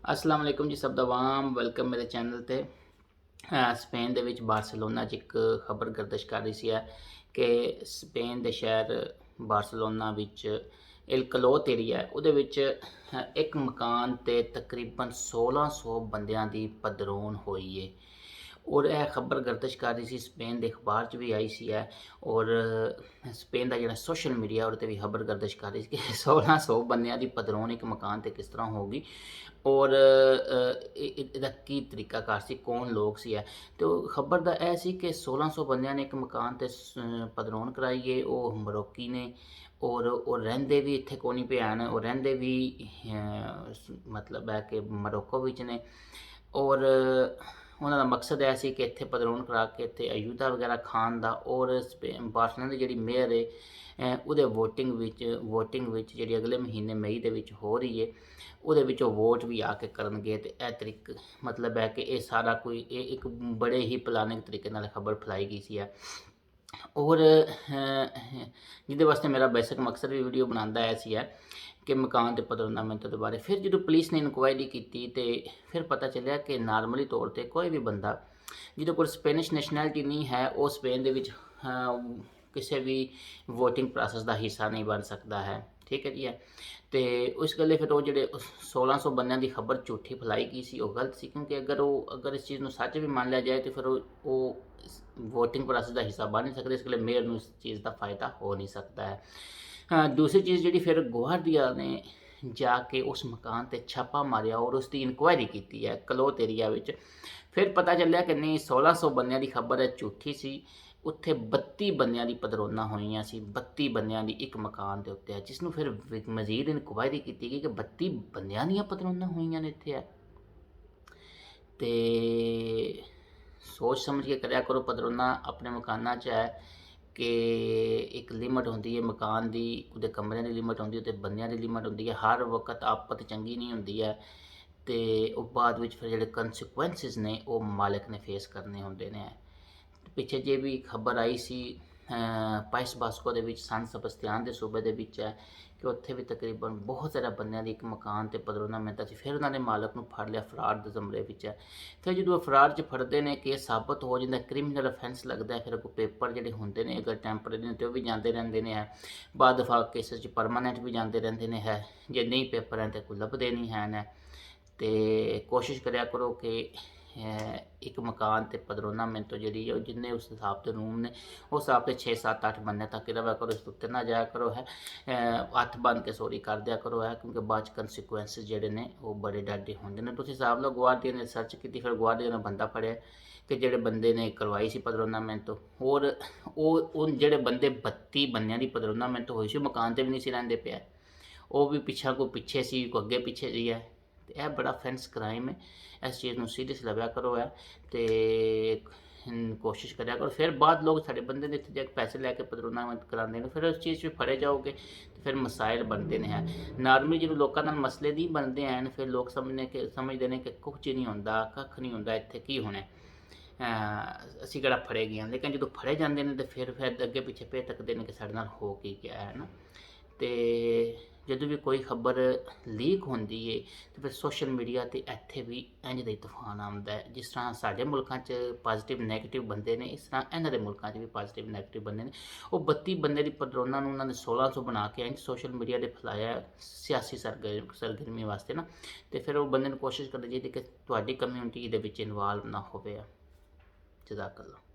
अस्सलाम वालेकुम जी, सब दा वाम वेलकम मेरे चैनल ते। स्पेन ਦੇ ਵਿੱਚ ਬਾਰਸੀਲੋਨਾ 'ਚ ਇੱਕ ਖਬਰ ਗਰਦਸ਼ ਕਰ ਰਹੀ ਸੀ ਕਿ ਸਪੇਨ ਦੇ ਸ਼ਹਿਰ ਬਾਰਸੀਲੋਨਾ ਵਿੱਚ ਇਲ ਕਲੋਤ ਏਰੀਆ ਉਹਦੇ ਵਿੱਚ ਇੱਕ ਮਕਾਨ ਤੇ ਤਕਰੀਬਨ 1600 ਬੰਦਿਆਂ ਦੀ ਪਦਰੋਣ ਹੋਈ ਏ। ਔਰ ਇਹ ਖਬਰ ਗਰਦਸ਼ ਕਰ ਰਹੀ ਸੀ, ਸਪੇਨ ਦੇ ਅਖਬਾਰ 'ਚ ਵੀ ਆਈ ਸੀ ਔਰ ਸਪੇਨ ਦਾ ਜਿਹੜਾ ਸੋਸ਼ਲ ਮੀਡੀਆ ਉਹਦੇ 'ਤੇ ਵੀ ਖਬਰ ਗਰਦਸ਼ ਕਰ ਰਹੀ ਸੀ ਕਿ 1600 ਬੰਦਿਆਂ ਦੀ ਪਦਰੋਣ ਇੱਕ ਮਕਾਨ ਤੇ ਕਿਸ ਤਰ੍ਹਾਂ ਹੋਊਗੀ ਔਰ ਇਹਦਾ ਕੀ ਤਰੀਕਾਕਾਰ ਸੀ, ਕੌਣ ਲੋਕ ਸੀ ਤੇ ਉਹ ਖਬਰ ਦਾ ਇਹ ਸੀ ਕਿ 1600 ਬੰਦਿਆਂ ਨੇ ਇੱਕ ਮਕਾਨ ਤੇ ਪਦਰੋਣ ਕਰਾਈ ਏ। ਉਹ ਮਰੋਕੀ ਨੇ ਔਰ ਉਹ ਰਹਿੰਦੇ ਵੀ ਇੱਥੇ ਕੋਈ ਨਹੀਂ ਪਏ ਹਨ, ਉਹ ਰਹਿੰਦੇ ਵੀ ਮਤਲਬ ਹੈ ਕਿ ਮਰੋਕੋ ਵਿੱਚ ਨੇ ਔਰ ਉਹਨਾਂ ਦਾ ਮਕਸਦ ਇਹ ਸੀ ਕਿ ਇੱਥੇ ਪਦਰੋਣ ਕਰਾ ਕੇ ਇੱਥੇ ਅਯੂਦਾ ਵਗੈਰਾ ਖਾਣ ਦਾ। ਔਰ ਬਾਰਸੀਲੋਨਾ ਦੀ ਜਿਹੜੀ ਮੇਅਰ ਹੈ ਉਹਦੇ ਵੋਟਿੰਗ ਵਿੱਚ ਜਿਹੜੀ ਅਗਲੇ ਮਹੀਨੇ ਮਈ ਦੇ ਵਿੱਚ ਹੋ ਰਹੀ ਹੈ, ਉਹਦੇ ਵਿੱਚ ਉਹ ਵੋਟ ਵੀ ਆ ਕੇ ਕਰਨਗੇ। ਤੇ ਇਹ ਤਰੀਕ ਮਤਲਬ ਹੈ ਕਿ ਇਹ ਸਾਰਾ ਕੋਈ ਇਹ ਇੱਕ ਬੜੇ ਹੀ ਪਲਾਨਿੰਗ ਤਰੀਕੇ ਨਾਲ ਖਬਰ ਫੈਲਾਈ ਗਈ ਸੀ ਔਰ ਜਿਹਦੇ ਵਾਸਤੇ ਮੇਰਾ ਬੇਸਿਕ ਮਕਸਦ ਵੀ ਵੀਡੀਓ ਬਣਾਉਂਦਾ ਇਹ ਸੀ ਕਿ ਮਕਾਨ ਦੇ ਪਦਰਨਾਮੇ ਦੇ ਬਾਰੇ। ਫਿਰ ਜਦੋਂ ਪੁਲਿਸ ਨੇ ਇਨਕੁਆਇਰੀ ਕੀਤੀ ਤੇ ਫਿਰ ਪਤਾ ਚੱਲਿਆ ਕਿ ਨਾਰਮਲੀ ਤੌਰ ਤੇ ਕੋਈ ਵੀ ਬੰਦਾ ਜਿਹਦੇ ਕੋਲ ਸਪੈਨਿਸ਼ ਨੈਸ਼ਨੈਲਿਟੀ ਨਹੀਂ ਹੈ ਉਹ ਸਪੇਨ ਦੇ ਵਿੱਚ ਕਿਸੇ ਵੀ ਵੋਟਿੰਗ ਪ੍ਰੋਸੈਸ ਦਾ ਹਿੱਸਾ ਨਹੀਂ ਬਣ ਸਕਦਾ ਹੈ। ਠੀਕ ਹੈ ਜੀ। ਤੇ ਉਸ ਗੱਲੇ ਫਿਰ ਉਹ ਜਿਹੜੇ 1600 ਬੰਦਿਆਂ ਦੀ ਖਬਰ ਝੂਠੀ ਫੈਲਾਈ ਗਈ ਸੀ ਉਹ ਗਲਤ ਸੀ, ਕਿਉਂਕਿ ਅਗਰ ਇਸ ਚੀਜ਼ ਨੂੰ ਸੱਚ ਵੀ ਮੰਨ ਲਿਆ ਜਾਏ ਤਾਂ ਫਿਰ ਉਹ ਵੋਟਿੰਗ ਪ੍ਰੋਸੈਸ ਦਾ ਹਿੱਸਾ ਬਣ ਨਹੀਂ ਸਕਦੇ। ਇਸ ਲਈ ਮੇਅਰ ਨੂੰ ਇਸ ਚੀਜ਼ ਦਾ ਫਾਇਦਾ ਹੋ ਨਹੀਂ ਸਕਦਾ ਹੈ। ਦੂਸਰੀ ਚੀਜ਼ ਜਿਹੜੀ ਫਿਰ ਗੁਆਰਡੀਆ ਨੇ ਜਾ ਕੇ ਉਸ ਮਕਾਨ ਤੇ ਛਾਪਾ ਮਾਰਿਆ ਔਰ ਉਸ ਦੀ ਇਨਕੁਆਇਰੀ ਕੀਤੀ ਹੈ ਕਲੋਤ ਏਰੀਆ ਵਿੱਚ। ਫਿਰ ਪਤਾ ਚੱਲਿਆ ਕਿ ਨਹੀਂ, 1600 ਬੰਦਿਆਂ ਦੀ ਖਬਰ ਹੈ ਝੂਠੀ ਸੀ। ਉੱਥੇ 32 ਬੰਦਿਆਂ ਦੀ ਪਦਰੋਨਾਂ ਹੋਈਆਂ ਸੀ, 32 ਬੰਦਿਆਂ ਦੀ ਇੱਕ ਮਕਾਨ ਦੇ ਉੱਤੇ ਜਿਸ ਨੂੰ ਫਿਰ ਮਜ਼ੀਦ ਇਨਕੁਆਇਰੀ ਕੀਤੀ ਗਈ ਕਿ 32 ਬੰਦਿਆਂ ਦੀਆਂ ਪਦਰੋਨਾਂ ਹੋਈਆਂ ਨੇ ਇੱਥੇ ਤੇ ਸੋਚ ਸਮਝ ਕੇ ਕਰਿਆ ਕਰੋ ਪਦਰੋਨਾਂ ਆਪਣੇ ਮਕਾਨਾਂ 'ਚ ਕਿ ਇੱਕ ਲਿਮਟ ਹੁੰਦੀ ਹੈ ਮਕਾਨ ਦੀ, ਉਹਦੇ ਕਮਰਿਆਂ ਦੀ ਲਿਮਟ ਹੁੰਦੀ ਹੈ ਤੇ ਬੰਦਿਆਂ ਦੀ ਲਿਮਟ ਹੁੰਦੀ ਹੈ। ਹਰ ਵਕਤ ਆਪਤ ਚੰਗੀ ਨਹੀਂ ਹੁੰਦੀ ਤੇ ਉਹ ਬਾਅਦ ਵਿੱਚ ਫਿਰ ਜਿਹੜੇ ਕੰਸੀਕੁਐਂਸਿਸ ਨੇ ਉਹ ਮਾਲਕ ਨੇ ਫੇਸ ਕਰਨੇ ਹੁੰਦੇ ਨੇ। ਪਿੱਛੇ ਜੇ ਵੀ ਖਬਰ ਆਈ ਸੀ ਪਾਇਸ ਬਾਸਕੋ ਦੇ ਵਿੱਚ ਸਨ ਸਬਸਤਿਆਨ ਦੇ ਸੂਬੇ ਦੇ ਵਿੱਚ ਕਿ ਉੱਥੇ ਵੀ ਤਕਰੀਬਨ ਬਹੁਤ ਜ਼ਿਆਦਾ ਬੰਦਿਆਂ ਦੀ ਇੱਕ ਮਕਾਨ ਤੇ ਪਦਰੋਨਾ ਮਿਲਦਾ ਸੀ। ਫਿਰ ਉਹਨਾਂ ਨੇ ਮਾਲਕ ਨੂੰ ਫੜ ਲਿਆ ਫਰਾਡ ਦੇ ਜ਼ਮਰੇ ਵਿੱਚ ਫਿਰ ਜਦੋਂ ਫਰਾਡ 'ਚ ਫੜਦੇ ਨੇ ਕੇਸ ਸਾਬਤ ਹੋ ਜਾਂਦਾ, ਕ੍ਰਿਮੀਨਲ ਅਫੈਂਸ ਲੱਗਦਾ। ਫਿਰ ਕੋਈ ਪੇਪਰ ਜਿਹੜੇ ਹੁੰਦੇ ਨੇ ਅਗਰ ਟੈਂਪਰੇਰੀ ਨੇ ਤੇ ਉਹ ਵੀ ਜਾਂਦੇ ਰਹਿੰਦੇ ਨੇ ਬਾਅਦ ਦਫਾ ਕੇਸਿਸ 'ਚ ਪਰਮਾਨੈਂਟ ਵੀ ਜਾਂਦੇ ਰਹਿੰਦੇ ਨੇ ਜੇ ਨਹੀਂ ਪੇਪਰ ਹੈ ਤਾਂ ਕੋਈ ਲੱਭਦੇ ਨਹੀਂ ਹਨ। ਤੇ ਕੋਸ਼ਿਸ਼ ਕਰਿਆ ਕਰੋ ਕਿ ਇੱਕ ਮਕਾਨ ਤੇ ਪਦਰੋਨਾ ਮਿੰਟ ਤੋਂ ਜਿਹੜੀ ਉਹ ਜਿੰਨੇ ਉਸ ਹਿਸਾਬ ਦੇ ਰੂਮ ਨੇ ਉਸ ਹਿਸਾਬ ਤੇ 6-7-8 ਬੰਦੇ ਤੱਕ ਰਵਾ ਕਰੋ। ਇਸ ਉੱਤੇ ਨਾ ਜਾਇਆ ਕਰੋ ਹੱਥ ਬੰਨ ਕੇ ਸੋਰੀ ਕਰ ਦਿਆ ਕਰੋ ਕਿਉਂਕਿ ਬਾਅਦ 'ਚ ਕੰਸੀਕੁਐਂਸਿਸ ਜਿਹੜੇ ਨੇ ਉਹ ਬੜੇ ਡਾਢੇ ਹੁੰਦੇ ਨੇ। ਤੁਸੀਂ ਹਿਸਾਬ ਲਓ ਗੁਆਰਡੀਆ ਨੇ ਸਰਚ ਕੀਤੀ, ਫਿਰ ਗੁਆਰਡੀਆ ਨੇ ਬੰਦਾ ਫੜਿਆ ਕਿ ਜਿਹੜੇ ਬੰਦੇ ਨੇ ਕਰਵਾਈ ਸੀ ਪਦਰੋਨਾ ਮਿੰਟ ਤੋਂ। ਹੋਰ ਉਹ ਜਿਹੜੇ ਬੰਦੇ 32 ਬੰਦਿਆਂ ਦੀ ਪਦਰੋਨਾ ਮਿੰਟ ਹੋਈ ਸੀ ਮਕਾਨ ਤੇ ਵੀ ਨਹੀਂ ਸੀ ਰਹਿੰਦੇ ਪਿਆ, ਉਹ ਵੀ ਪਿੱਛੇ ਸੀ, ਕੋਈ ਅੱਗੇ ਪਿੱਛੇ ਸੀ ਤੇ ਇਹ ਬੜਾ ਫੈਂਸ ਕ੍ਰਾਈਮ ਹੈ। ਇਸ ਚੀਜ਼ ਨੂੰ ਸੀਰੀਅਸ ਲਵਿਆ ਕਰੋ ਤੇ ਕੋਸ਼ਿਸ਼ ਕਰਿਆ ਕਰੋ। ਫਿਰ ਬਾਅਦ ਲੋਕ ਸਾਡੇ ਬੰਦੇ ਨੇ ਇੱਥੇ ਜਾ ਕੇ ਪੈਸੇ ਲੈ ਕੇ ਪਦਰੋਨਾ ਕਰਾਉਂਦੇ ਨੇ, ਫਿਰ ਉਸ ਚੀਜ਼ 'ਚ ਫੜੇ ਜਾਓਗੇ ਤੇ ਫਿਰ ਮਸਾਇਲ ਬਣਦੇ ਨੇ ਨਾਰਮਲੀ ਜਦੋਂ ਲੋਕਾਂ ਨਾਲ ਮਸਲੇ ਨਹੀਂ ਬਣਦੇ ਹਨ ਫਿਰ ਲੋਕ ਸਮਝਦੇ ਨੇ ਕਿ ਕੁਝ ਨਹੀਂ ਹੁੰਦਾ, ਕੱਖ ਨਹੀਂ ਹੁੰਦਾ, ਇੱਥੇ ਕੀ ਹੋਣਾ, ਅਸੀਂ ਕਿਹੜਾ ਫੜੇ ਗਏ ਹਾਂ। ਲੇਕਿਨ ਜਦੋਂ ਫੜੇ ਜਾਂਦੇ ਨੇ ਤੇ ਫਿਰ ਅੱਗੇ ਪਿੱਛੇ ਪੇ ਤੱਕਦੇ ਨੇ ਕਿ ਸਾਡੇ ਨਾਲ ਹੋ ਕੀ ਗਿਆ ਹੈ ਤੇ ਜਦੋਂ ਵੀ ਕੋਈ ਖਬਰ ਲੀਕ ਹੁੰਦੀ ਹੈ ਤੇ ਫਿਰ ਸੋਸ਼ਲ ਮੀਡੀਆ ਤੇ ਇੱਥੇ ਵੀ ਇੰਝ ਦਾ ਹੀ ਤੂਫਾਨ ਆਉਂਦਾ ਹੈ। ਜਿਸ ਤਰ੍ਹਾਂ ਸਾਡੇ ਮੁਲਕਾਂ 'ਚ ਪੋਜ਼ੀਟਿਵ ਨੈਗੇਟਿਵ ਬੰਦੇ ਨੇ, ਇਸ ਤਰ੍ਹਾਂ ਇਹਨਾਂ ਦੇ ਮੁਲਕਾਂ 'ਚ ਵੀ ਪੋਜ਼ੀਟਿਵ ਨੈਗੇਟਿਵ ਬੰਦੇ ਨੇ। ਉਹ 32 ਬੰਦੇ ਦੀ ਪਦਰੋਨਾਂ ਨੂੰ ਉਹਨਾਂ ਨੇ 1600 ਬਣਾ ਕੇ ਇੰਝ ਸੋਸ਼ਲ ਮੀਡੀਆ 'ਤੇ ਫੈਲਾਇਆ ਸਿਆਸੀ ਸਰਗਰਮੀ ਵਾਸਤੇ ਤੇ ਫਿਰ ਉਹ ਬੰਦੇ ਨੂੰ ਕੋਸ਼ਿਸ਼ ਕਰਨੀ ਚਾਹੀਦੀ ਕਿ ਤੁਹਾਡੀ ਕਮਿਊਨਿਟੀ ਦੇ ਵਿੱਚ ਇਨਵਾਲਵ ਨਾ ਹੋਵੇ। ਜਜ਼ਾਕੱਲਾ।